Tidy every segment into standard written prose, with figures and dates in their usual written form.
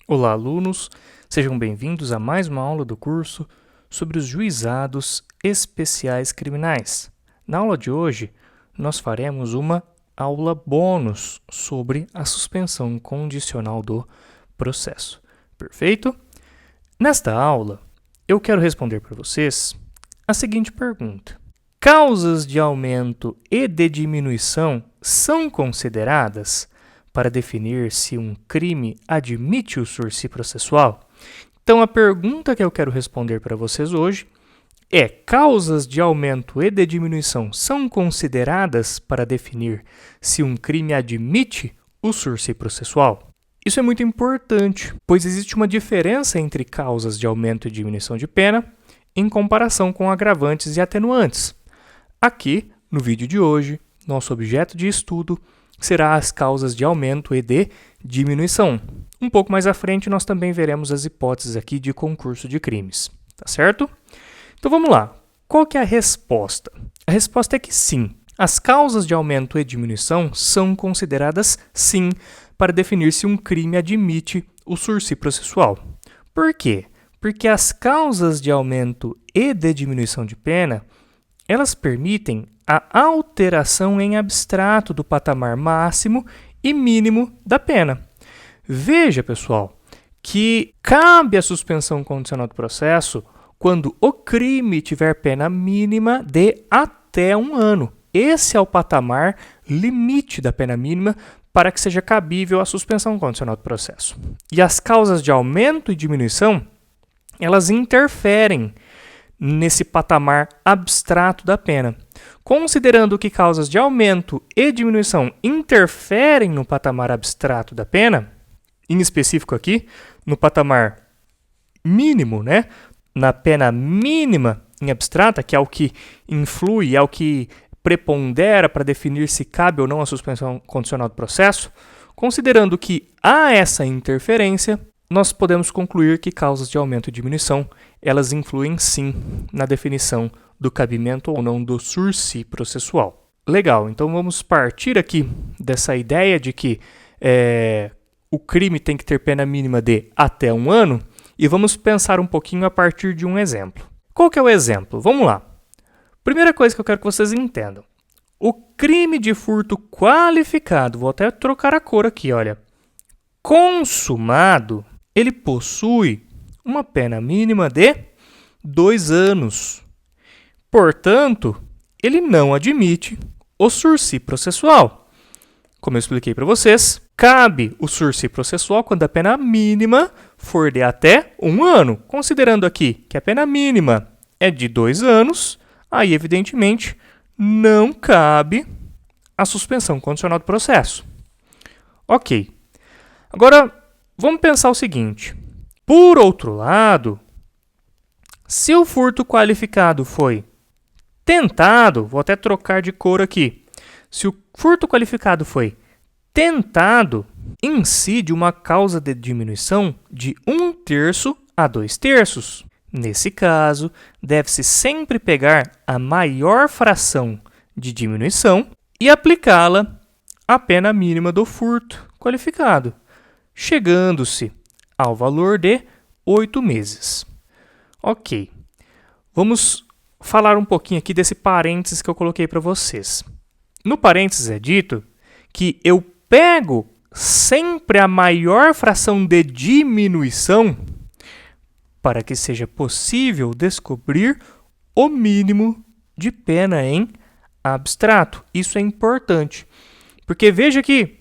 Olá, alunos! Sejam bem-vindos a mais uma aula do curso sobre os juizados especiais criminais. Na aula de hoje, nós faremos uma aula bônus sobre a suspensão condicional do processo. Perfeito? Nesta aula, eu quero responder para vocês a seguinte pergunta: causas de aumento e de diminuição são consideradas para definir se um crime admite o sursi processual? Então, a pergunta que eu quero responder para vocês hoje é: causas de aumento e de diminuição são consideradas para definir se um crime admite o sursi processual? Isso é muito importante, pois existe uma diferença entre causas de aumento e diminuição de pena em comparação com agravantes e atenuantes. Aqui, no vídeo de hoje, nosso objeto de estudo será as causas de aumento e de diminuição. Um pouco mais à frente, nós também veremos as hipóteses aqui de concurso de crimes, tá certo? Então vamos lá. Qual que é a resposta? A resposta é que sim. As causas de aumento e diminuição são consideradas sim para definir se um crime admite o sursi processual. Por quê? Porque as causas de aumento e de diminuição de pena, elas permitem a alteração em abstrato do patamar máximo e mínimo da pena. Veja, pessoal, que cabe a suspensão condicional do processo quando o crime tiver pena mínima de até 1 ano. Esse é o patamar limite da pena mínima para que seja cabível a suspensão condicional do processo. E as causas de aumento e diminuição, elas interferem nesse patamar abstrato da pena. Considerando que causas de aumento e diminuição interferem no patamar abstrato da pena, em específico aqui, no patamar mínimo, na pena mínima em abstrata, que é o que influi, é o que prepondera para definir se cabe ou não a suspensão condicional do processo, considerando que há essa interferência, nós podemos concluir que causas de aumento e diminuição, elas influem sim na definição do cabimento ou não do sursi processual. Legal, então vamos partir aqui dessa ideia de que o crime tem que ter pena mínima de até 1 ano e vamos pensar um pouquinho a partir de um exemplo. Qual que é o exemplo? Vamos lá. Primeira coisa que eu quero que vocês entendam. O crime de furto qualificado, vou até trocar a cor aqui, olha, consumado, ele possui uma pena mínima de 2 anos. Portanto, ele não admite o sursi processual. Como eu expliquei para vocês, cabe o sursi processual quando a pena mínima for de até 1 ano. Considerando aqui que a pena mínima é de 2 anos, aí, evidentemente, não cabe a suspensão condicional do processo. Ok. Agora, vamos pensar o seguinte. Por outro lado, se o furto qualificado foi tentado, vou até trocar de cor aqui. Se o furto qualificado foi tentado, incide uma causa de diminuição de 1/3 a 2/3. Nesse caso, deve-se sempre pegar a maior fração de diminuição e aplicá-la à pena mínima do furto qualificado, chegando-se ao valor de 8 meses. Ok, vamos falar um pouquinho aqui desse parênteses que eu coloquei para vocês. No parênteses é dito que eu pego sempre a maior fração de diminuição para que seja possível descobrir o mínimo de pena em abstrato. Isso é importante, porque veja que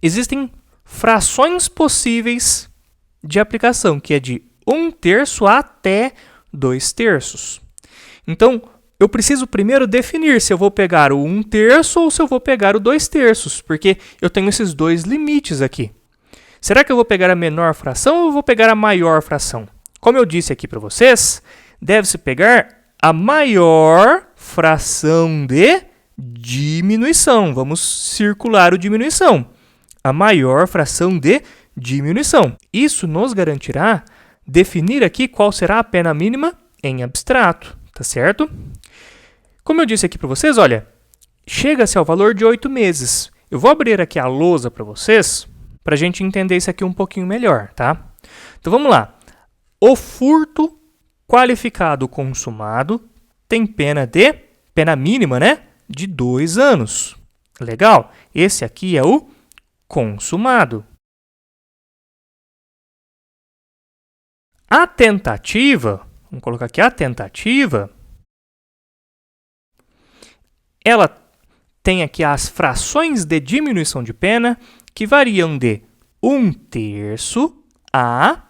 existem frações possíveis de aplicação, que é de 1/3 até 2/3. Então, eu preciso primeiro definir se eu vou pegar o 1/3 ou se eu vou pegar o 2/3, porque eu tenho esses dois limites aqui. Será que eu vou pegar a menor fração ou eu vou pegar a maior fração? Como eu disse aqui para vocês, deve-se pegar a maior fração de diminuição. Vamos circular o diminuição. A maior fração de diminuição. Isso nos garantirá definir aqui qual será a pena mínima em abstrato, tá certo? Como eu disse aqui para vocês, olha, chega-se ao valor de 8 meses. Eu vou abrir aqui a lousa para vocês, para a gente entender isso aqui um pouquinho melhor, tá? Então vamos lá. O furto qualificado consumado tem pena mínima, né? De 2 anos. Legal? Esse aqui é o consumado. A tentativa, vamos colocar aqui a tentativa, ela tem aqui as frações de diminuição de pena que variam de 1/3 a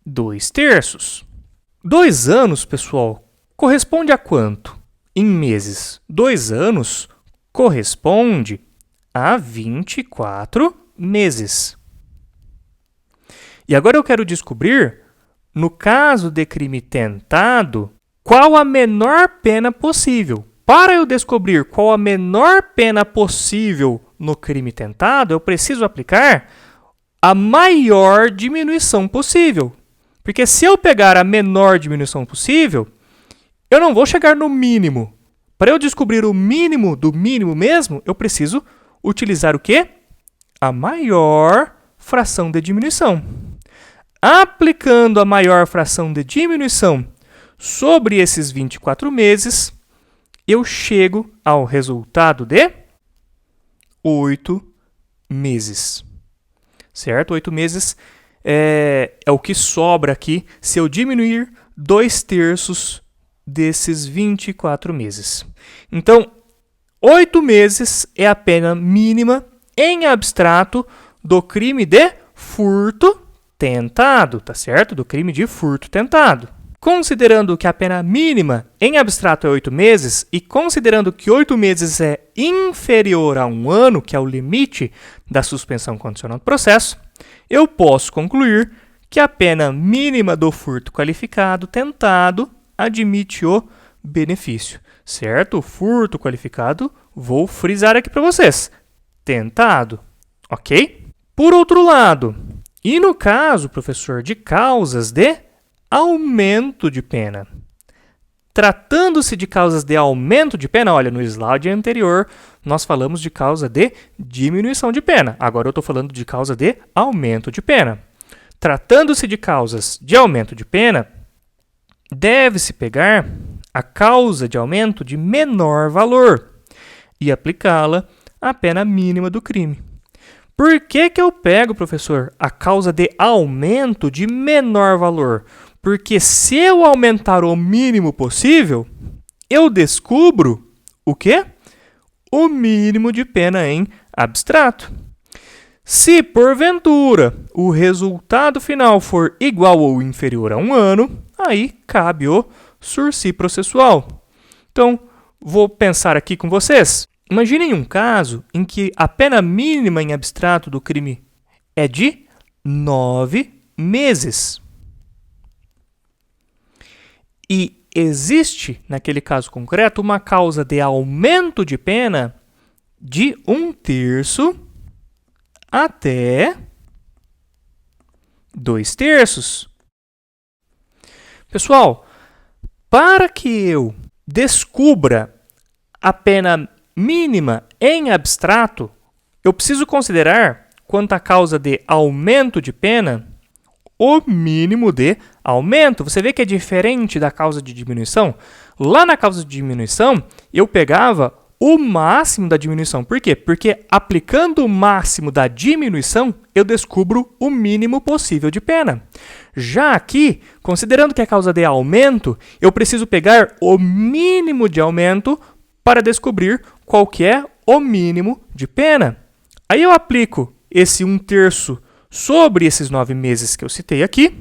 2/3. 2 anos, pessoal, corresponde a quanto? Em meses. 2 anos corresponde a 24 meses. E agora eu quero descobrir, no caso de crime tentado, qual a menor pena possível. Para eu descobrir qual a menor pena possível no crime tentado, eu preciso aplicar a maior diminuição possível. Porque se eu pegar a menor diminuição possível, eu não vou chegar no mínimo. Para eu descobrir o mínimo do mínimo mesmo, eu preciso utilizar o quê? A maior fração de diminuição. Aplicando a maior fração de diminuição sobre esses 24 meses, eu chego ao resultado de 8 meses. Certo? 8 meses é o que sobra aqui se eu diminuir 2/3 desses 24 meses. Então, 8 meses é a pena mínima em abstrato do crime de furto tentado, tá certo? Do crime de furto tentado. Considerando que a pena mínima em abstrato é 8 meses e considerando que 8 meses é inferior a 1 ano, que é o limite da suspensão condicional do processo, eu posso concluir que a pena mínima do furto qualificado tentado admite o benefício, certo? O furto qualificado, vou frisar aqui para vocês, tentado, ok? Por outro lado, e no caso, professor, de causas de aumento de pena? Tratando-se de causas de aumento de pena, olha, no slide anterior nós falamos de causa de diminuição de pena. Agora eu estou falando de causa de aumento de pena. Tratando-se de causas de aumento de pena, deve-se pegar a causa de aumento de menor valor e aplicá-la à pena mínima do crime. Por que eu pego, professor, a causa de aumento de menor valor? Porque se eu aumentar o mínimo possível, eu descubro o quê? O mínimo de pena em abstrato. Se, porventura, o resultado final for igual ou inferior a 1 ano, aí cabe o sursi processual. Então, vou pensar aqui com vocês. Imaginem um caso em que a pena mínima em abstrato do crime é de 9 meses. E existe, naquele caso concreto, uma causa de aumento de pena de 1/3 até 2/3. Pessoal, para que eu descubra a pena mínima em abstrato, eu preciso considerar, quanto à causa de aumento de pena, o mínimo de aumento. Você vê que é diferente da causa de diminuição? Lá na causa de diminuição, eu pegava o máximo da diminuição. Por quê? Porque aplicando o máximo da diminuição, eu descubro o mínimo possível de pena. Já aqui, considerando que é causa de aumento, eu preciso pegar o mínimo de aumento para descobrir qual que é o mínimo de pena. Aí eu aplico esse 1/3 sobre esses 9 meses que eu citei aqui,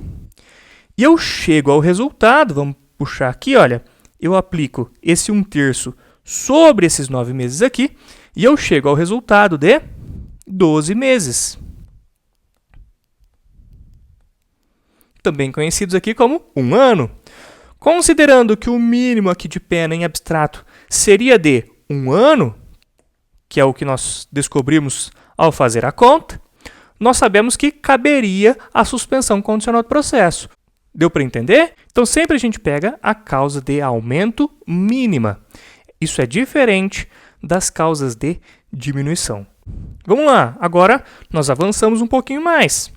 e eu chego ao resultado, vamos puxar aqui, olha, eu aplico esse 1/3 sobre esses 9 meses aqui, e eu chego ao resultado de 12 meses. Também conhecidos aqui como 1 ano. Considerando que o mínimo aqui de pena em abstrato seria de 1 ano, que é o que nós descobrimos ao fazer a conta, nós sabemos que caberia a suspensão condicional do processo. Deu para entender? Então, sempre a gente pega a causa de aumento mínima. Isso é diferente das causas de diminuição. Vamos lá, agora nós avançamos um pouquinho mais.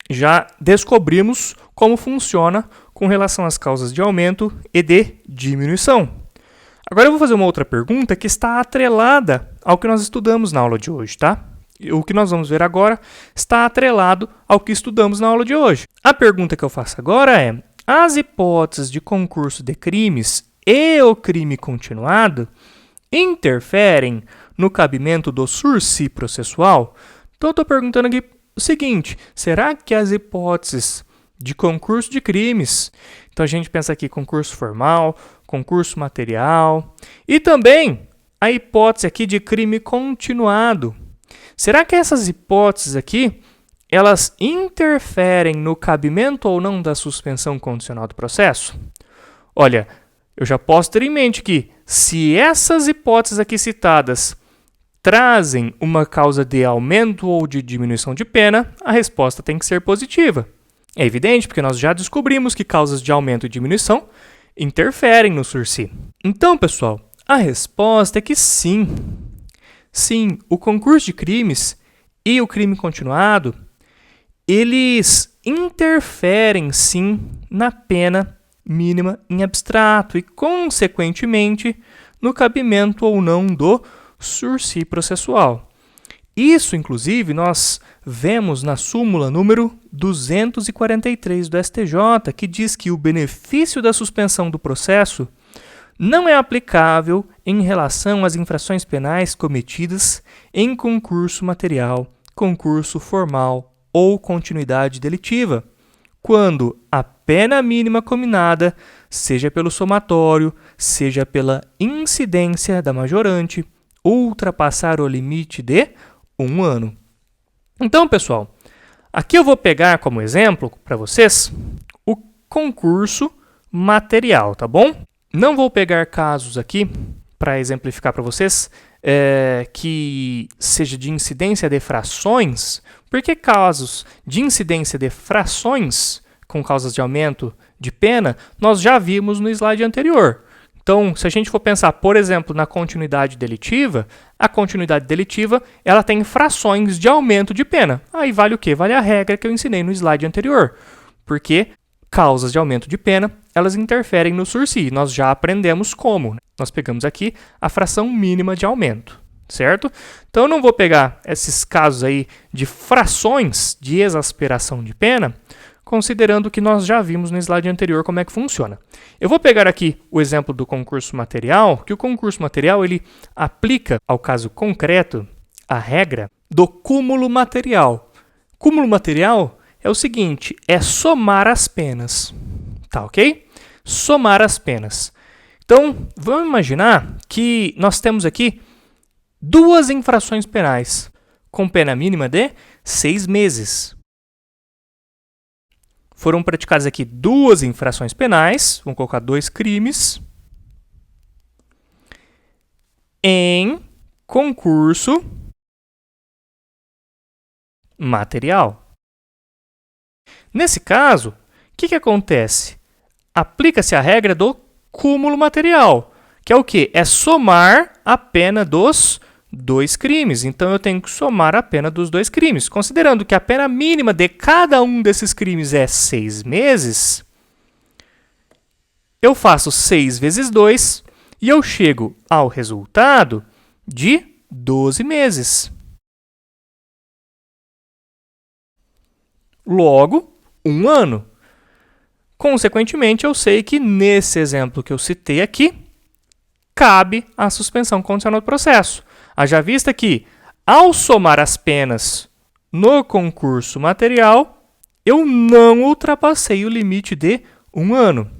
Já descobrimos como funciona com relação às causas de aumento e de diminuição. Agora eu vou fazer uma outra pergunta que está atrelada ao que nós estudamos na aula de hoje, tá? O que nós vamos ver agora está atrelado ao que estudamos na aula de hoje. A pergunta que eu faço agora é: as hipóteses de concurso de crimes e o crime continuado interferem no cabimento do sursi processual? Então eu estou perguntando aqui o seguinte: será que as hipóteses de concurso de crimes, então a gente pensa aqui concurso formal, concurso material e também a hipótese aqui de crime continuado, será que essas hipóteses aqui elas interferem no cabimento ou não da suspensão condicional do processo? Olha, eu já posso ter em mente que se essas hipóteses aqui citadas trazem uma causa de aumento ou de diminuição de pena, a resposta tem que ser positiva. É evidente, porque nós já descobrimos que causas de aumento e diminuição interferem no sursi. Então, pessoal, a resposta é que sim. Sim, o concurso de crimes e o crime continuado, eles interferem, sim, na pena mínima em abstrato e, consequentemente, no cabimento ou não do sursi processual. Isso, inclusive, nós vemos na súmula número 243 do STJ, que diz que o benefício da suspensão do processo não é aplicável em relação às infrações penais cometidas em concurso material, concurso formal ou continuidade delitiva, quando a pena mínima combinada, seja pelo somatório, seja pela incidência da majorante, ultrapassar o limite de 1 ano. Então, pessoal, aqui eu vou pegar como exemplo para vocês o concurso material, tá bom? Não vou pegar casos aqui para exemplificar para vocês que seja de incidência de frações, porque casos de incidência de frações com causas de aumento de pena, nós já vimos no slide anterior. Então, se a gente for pensar, por exemplo, na continuidade delitiva, a continuidade delitiva ela tem frações de aumento de pena. Aí vale o quê? Vale a regra que eu ensinei no slide anterior. Porque causas de aumento de pena, elas interferem no sursi. Nós já aprendemos como, né? Nós pegamos aqui a fração mínima de aumento, certo? Então, eu não vou pegar esses casos aí de frações de exasperação de pena, considerando que nós já vimos no slide anterior como é que funciona. Eu vou pegar aqui o exemplo do concurso material, que o concurso material ele aplica ao caso concreto a regra do cúmulo material. Cúmulo material é o seguinte, é somar as penas, tá ok? Somar as penas. Então, vamos imaginar que nós temos aqui duas infrações penais, com pena mínima de 6 meses. Foram praticadas aqui duas infrações penais, vamos colocar 2 crimes, em concurso material. Nesse caso, o que acontece? Aplica-se a regra do cúmulo material, que é o quê? É somar a pena dos 2 crimes. Então, eu tenho que somar a pena dos 2 crimes. Considerando que a pena mínima de cada um desses crimes é 6 meses, eu faço 6 vezes 2 e eu chego ao resultado de 12 meses. Logo, 1 ano. Consequentemente, eu sei que nesse exemplo que eu citei aqui, cabe a suspensão condicional do processo. Haja vista que, ao somar as penas no concurso material, eu não ultrapassei o limite de 1 ano.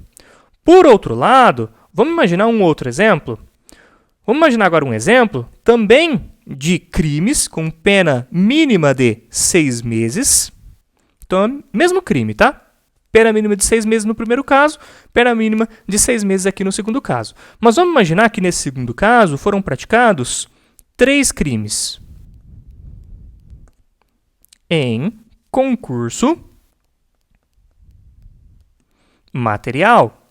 Por outro lado, vamos imaginar um outro exemplo? Vamos imaginar agora um exemplo também de crimes com pena mínima de 6 meses. Então, mesmo crime, tá? Pena mínima de 6 meses no primeiro caso, pena mínima de 6 meses aqui no segundo caso. Mas vamos imaginar que nesse segundo caso foram praticados 3 crimes em concurso material.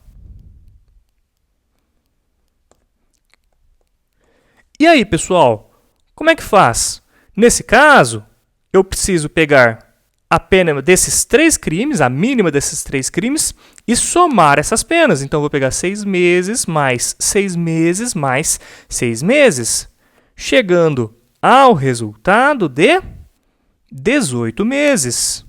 E aí, pessoal, Como é que faz? Nesse caso, eu preciso pegar a pena desses 3 crimes, a mínima desses 3 crimes, e somar essas penas. Então, eu vou pegar 6 meses mais 6 meses mais 6 meses, chegando ao resultado de 18 meses,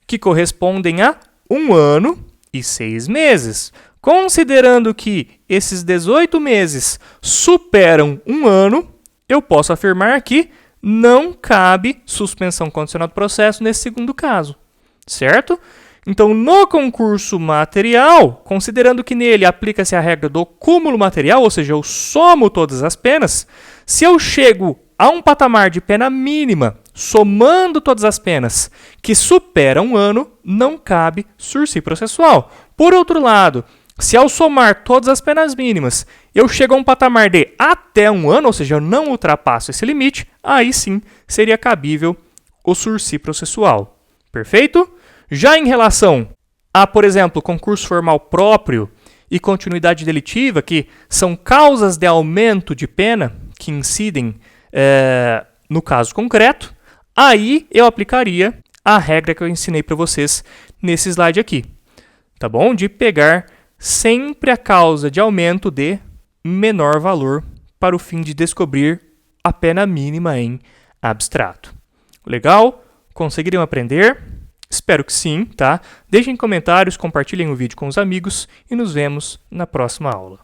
que correspondem a 1 ano e 6 meses. Considerando que esses 18 meses superam 1 ano, eu posso afirmar que não cabe suspensão condicional do processo nesse segundo caso, certo? Então, no concurso material, considerando que nele aplica-se a regra do cúmulo material, ou seja, eu somo todas as penas, se eu chego a um patamar de pena mínima, somando todas as penas que superam 1 ano, não cabe sursi processual. Por outro lado, se ao somar todas as penas mínimas, eu chego a um patamar de até 1 ano, ou seja, eu não ultrapasso esse limite, aí sim seria cabível o sursi processual. Perfeito? Já em relação a, por exemplo, concurso formal próprio e continuidade delitiva, que são causas de aumento de pena que incidem no caso concreto, aí eu aplicaria a regra que eu ensinei para vocês nesse slide aqui, tá bom? De pegar sempre a causa de aumento de menor valor para o fim de descobrir a pena mínima em abstrato. Legal? Conseguiram aprender? Espero que sim, tá? Deixem comentários, compartilhem o vídeo com os amigos e nos vemos na próxima aula.